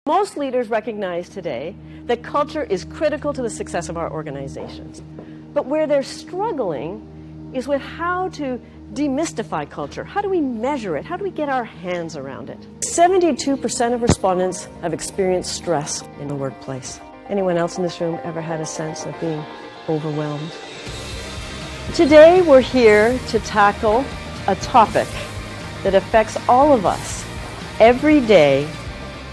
Most leaders recognize today that culture is critical to the success of our organizations. But where they're struggling is with how to demystify culture. How do we measure it? How do we get our hands around it? 72% of respondents have experienced stress in the workplace. Anyone else in this room ever had a sense of being overwhelmed? Today we're here to tackle a topic that affects all of us every day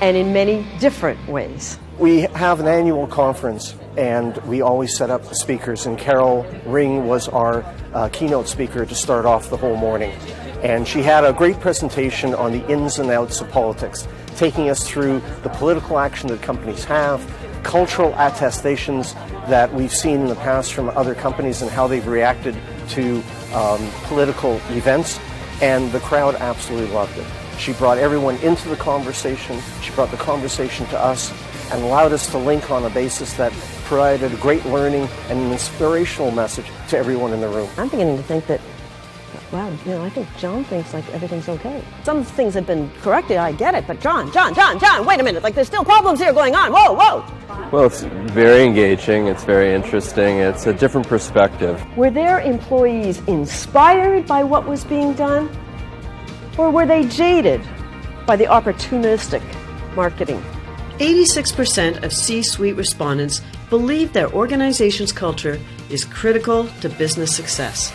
and in many different ways. We have an annual conference and we always set up the speakers, and Carol Ring was our keynote speaker to start off the whole morning. And she had a great presentation on the ins and outs of politics, taking us through the political action that companies have, cultural attestations that we've seen in the past from other companies and how they've reacted to political events, and the crowd absolutely loved it. She brought everyone into the conversation, she brought the conversation to us, and allowed us to link on a basis that provided a great learning and an inspirational message to everyone in the room. I'm beginning to think that, wow, I think John thinks like everything's okay. Some things have been corrected, I get it, but John, wait a minute, like there's still problems here going on, whoa! Well, it's very engaging, it's very interesting, it's a different perspective. Were their employees inspired by what was being done? Or were they jaded by the opportunistic marketing? 86% of C-suite respondents believe their organization's culture is critical to business success.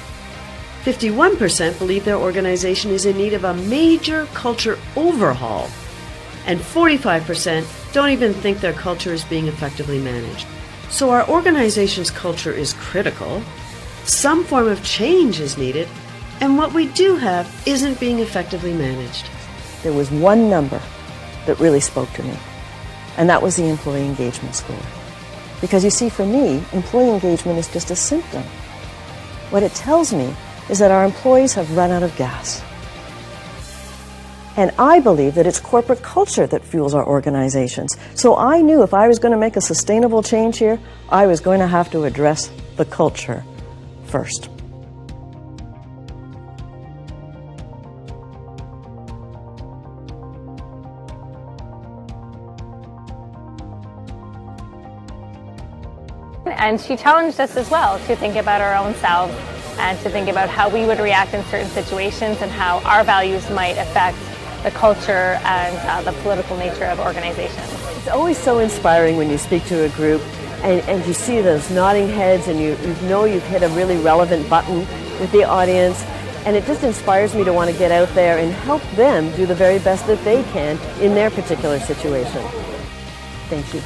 51% believe their organization is in need of a major culture overhaul. And 45% don't even think their culture is being effectively managed. So our organization's culture is critical, some form of change is needed, and what we do have isn't being effectively managed. There was one number that really spoke to me, and that was the employee engagement score. Because you see, for me, employee engagement is just a symptom. What it tells me is that our employees have run out of gas. And I believe that it's corporate culture that fuels our organizations. So I knew if I was going to make a sustainable change here, I was going to have to address the culture first. And she challenged us as well to think about our own selves and to think about how we would react in certain situations and how our values might affect the culture and the political nature of organizations. It's always so inspiring when you speak to a group and you see those nodding heads and you know you've hit a really relevant button with the audience, and it just inspires me to want to get out there and help them do the very best that they can in their particular situation. Thank you.